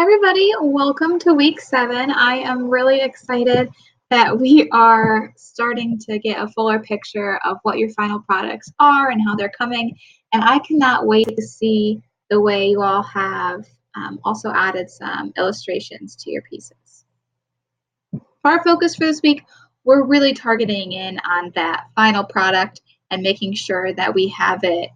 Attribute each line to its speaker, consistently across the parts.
Speaker 1: Hi, everybody. Welcome to week 7. I am really excited that we are starting to get a fuller picture of what your final products are and how they're coming. And I cannot wait to see the way you all have also added some illustrations to your pieces. For our focus for this week, we're really targeting in on that final product and making sure that we have it,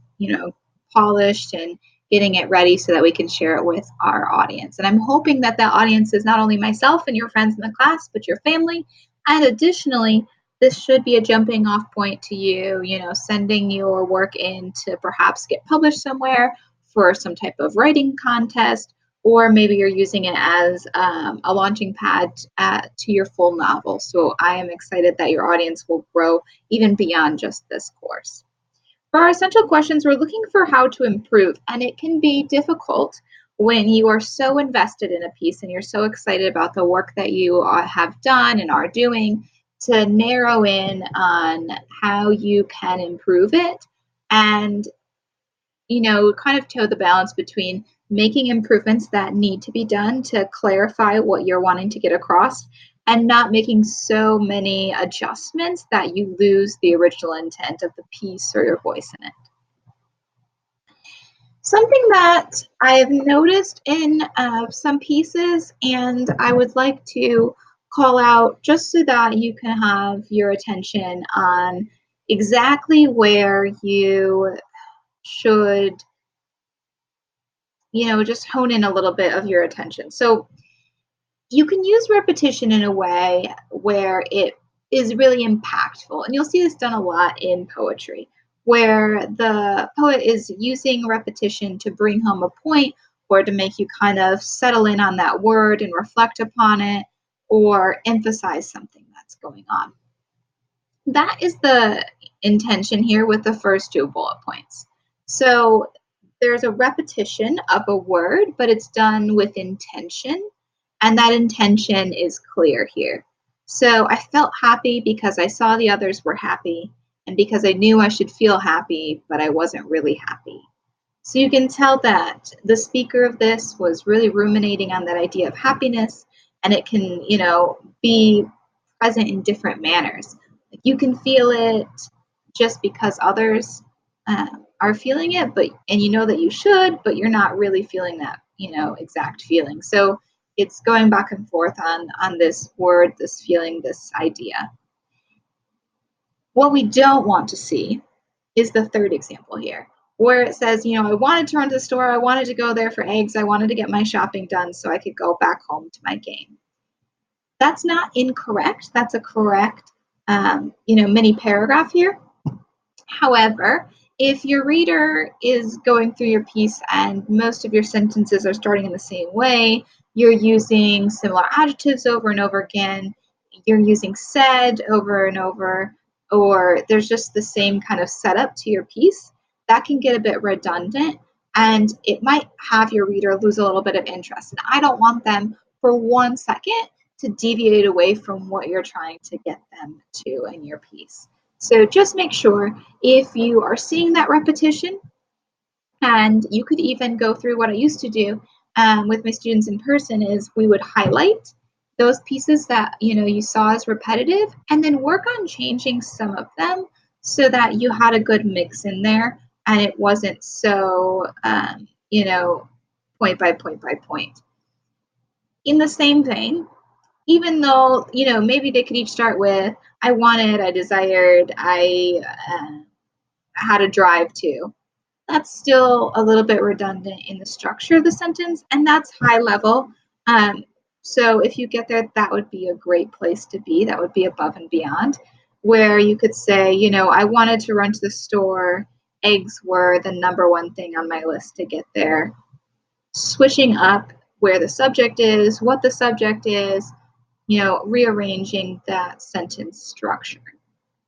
Speaker 1: polished and getting it ready so that we can share it with our audience. And I'm hoping that that audience is not only myself and your friends in the class, but your family. And additionally, this should be a jumping off point to you, sending your work in to perhaps get published somewhere for some type of writing contest, or maybe you're using it as a launching pad to your full novel. So I am excited that your audience will grow even beyond just this course. For our essential questions, we're looking for how to improve, and it can be difficult when you are so invested in a piece and you're so excited about the work that you have done and are doing to narrow in on how you can improve it and, kind of toe the balance between making improvements that need to be done to clarify what you're wanting to get across and not making so many adjustments that you lose the original intent of the piece or your voice in it. Something that I've noticed in some pieces, and I would like to call out just so that you can have your attention on exactly where you should, just hone in a little bit of your attention. So you can use repetition in a way where it is really impactful. And you'll see this done a lot in poetry, where the poet is using repetition to bring home a point or to make you kind of settle in on that word and reflect upon it or emphasize something that's going on. That is the intention here with the first 2 bullet points. So there's a repetition of a word, but it's done with intention. And that intention is clear here. So I felt happy because I saw the others were happy and because I knew I should feel happy, but I wasn't really happy. So you can tell that the speaker of this was really ruminating on that idea of happiness, and it can, be present in different manners. Like you can feel it just because others are feeling it, and you know that you should, but you're not really feeling that, exact feeling. So it's going back and forth on this word, this feeling, this idea. What we don't want to see is the third example here, where it says, I wanted to run to the store, I wanted to go there for eggs, I wanted to get my shopping done so I could go back home to my game. That's not incorrect. That's a correct, mini paragraph here. However, if your reader is going through your piece and most of your sentences are starting in the same way, you're using similar adjectives over and over again, you're using said over and over, or there's just the same kind of setup to your piece, that can get a bit redundant and it might have your reader lose a little bit of interest. And I don't want them for 1 second to deviate away from what you're trying to get them to in your piece. So just make sure if you are seeing that repetition, and you could even go through what I used to do with my students in person is we would highlight those pieces that you saw as repetitive and then work on changing some of them so that you had a good mix in there and it wasn't so point by point by point. In the same vein, even though, maybe they could each start with, I wanted, I desired, I had a drive to. That's still a little bit redundant in the structure of the sentence, and that's high level. So if you get there, that would be a great place to be. That would be above and beyond, where you could say, I wanted to run to the store. Eggs were the number 1 thing on my list to get there. Switching up where the subject is, what the subject is, rearranging that sentence structure.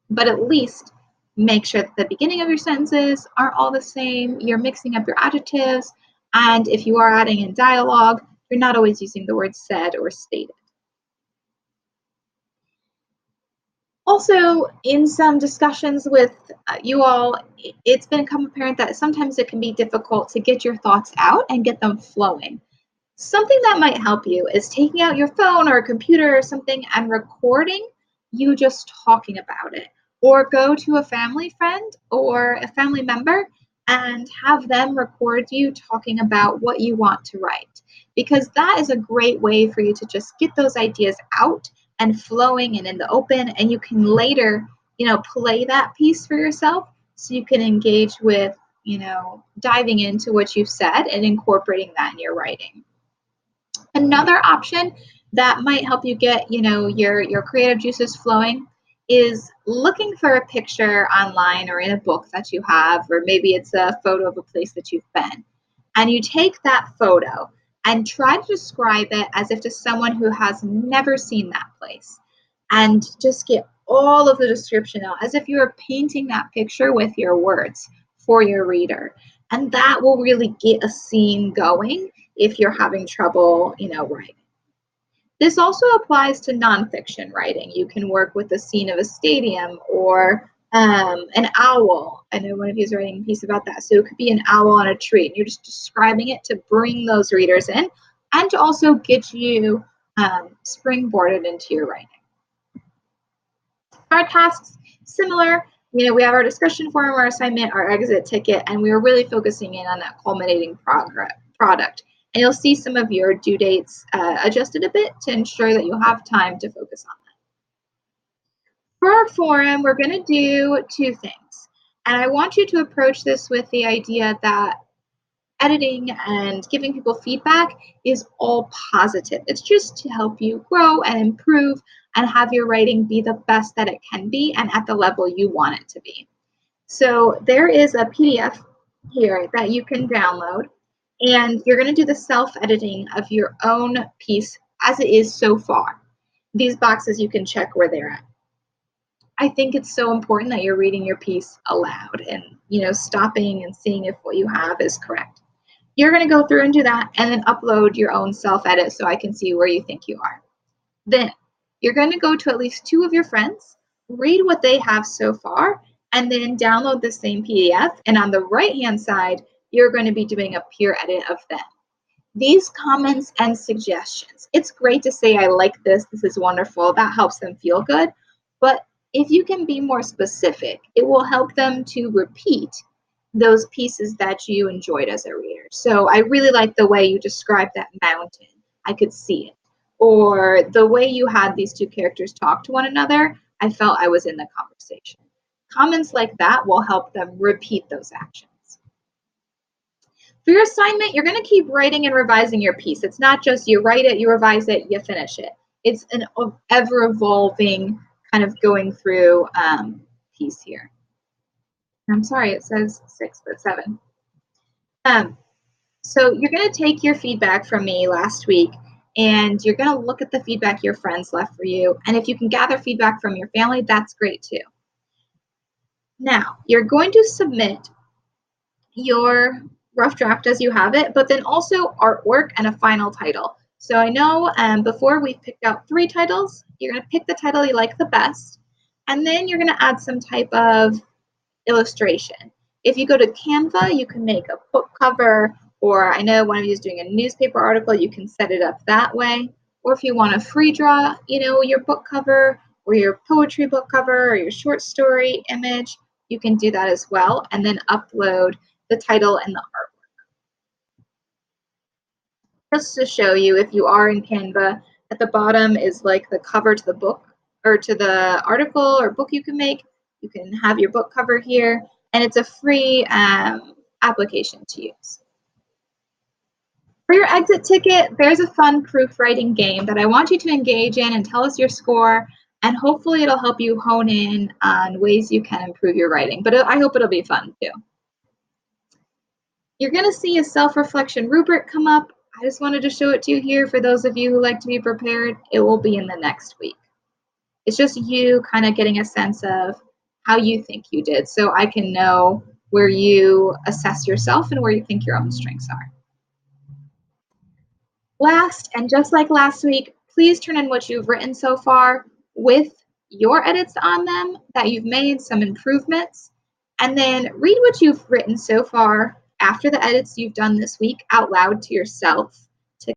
Speaker 1: But at least make sure that the beginning of your sentences are all the same. You're mixing up your adjectives. And if you are adding in dialogue, you're not always using the word said or stated. Also, in some discussions with you all, it's become apparent that sometimes it can be difficult to get your thoughts out and get them flowing. Something that might help you is taking out your phone or a computer or something and recording you just talking about it. Or go to a family friend or a family member and have them record you talking about what you want to write. Because that is a great way for you to just get those ideas out and flowing and in the open, and you can later, play that piece for yourself so you can engage with, diving into what you've said and incorporating that in your writing. Another option that might help you get, your creative juices flowing is looking for a picture online or in a book that you have, or maybe it's a photo of a place that you've been. And you take that photo and try to describe it as if to someone who has never seen that place. And just get all of the description out as if you were painting that picture with your words for your reader. And that will really get a scene going if you're having trouble, writing. This also applies to nonfiction writing. You can work with the scene of a stadium or an owl. I know one of you is writing a piece about that. So it could be an owl on a tree, and you're just describing it to bring those readers in and to also get you springboarded into your writing. Our tasks, similar. We have our discussion forum, our assignment, our exit ticket, and we are really focusing in on that culminating product. And you'll see some of your due dates adjusted a bit to ensure that you have time to focus on that. For our forum, we're going to do two things. And I want you to approach this with the idea that editing and giving people feedback is all positive. It's just to help you grow and improve and have your writing be the best that it can be and at the level you want it to be. So there is a PDF here that you can download, and you're going to do the self-editing of your own piece as it is so far. These boxes you can check where they're at. I think it's so important that you're reading your piece aloud and, stopping and seeing if what you have is correct. You're going to go through and do that and then upload your own self-edit so I can see where you think you are. Then you're going to go to at least 2 of your friends, read what they have so far, and then download the same PDF. And on the right-hand side, you're going to be doing a peer edit of them. These comments and suggestions, it's great to say, I like this is wonderful. That helps them feel good. But if you can be more specific, it will help them to repeat those pieces that you enjoyed as a reader. So I really like the way you described that mountain. I could see it. Or the way you had these 2 characters talk to one another, I felt I was in the conversation. Comments like that will help them repeat those actions. For your assignment, you're going to keep writing and revising your piece. It's not just you write it, you revise it, you finish it. It's an ever-evolving kind of going through piece here. I'm sorry, it says 6, but 7. So you're going to take your feedback from me last week, and you're going to look at the feedback your friends left for you. And if you can gather feedback from your family, that's great too. Now, you're going to submit your rough draft as you have it, but then also artwork and a final title. So I know before we picked out 3 titles. You're going to pick the title you like the best, and then you're going to add some type of illustration. If you go to Canva, you can make a book cover, or I know one of you is doing a newspaper article, you can set it up that way. Or if you want to free draw, your book cover or your poetry book cover or your short story image, you can do that as well, and then upload the title and the artwork. Just to show you, if you are in Canva, at the bottom is like the cover to the book or to the article or book you can make. You can have your book cover here, and it's a free application to use. For your exit ticket, there's a fun proofwriting game that I want you to engage in and tell us your score, and hopefully it'll help you hone in on ways you can improve your writing. But I hope it'll be fun too. You're going to see a self-reflection rubric come up. I just wanted to show it to you here for those of you who like to be prepared. It will be in the next week. It's just you kind of getting a sense of how you think you did, so I can know where you assess yourself and where you think your own strengths are. Last, and just like last week, please turn in what you've written so far with your edits on them that you've made, some improvements, and then read what you've written so far after the edits you've done this week out loud to yourself.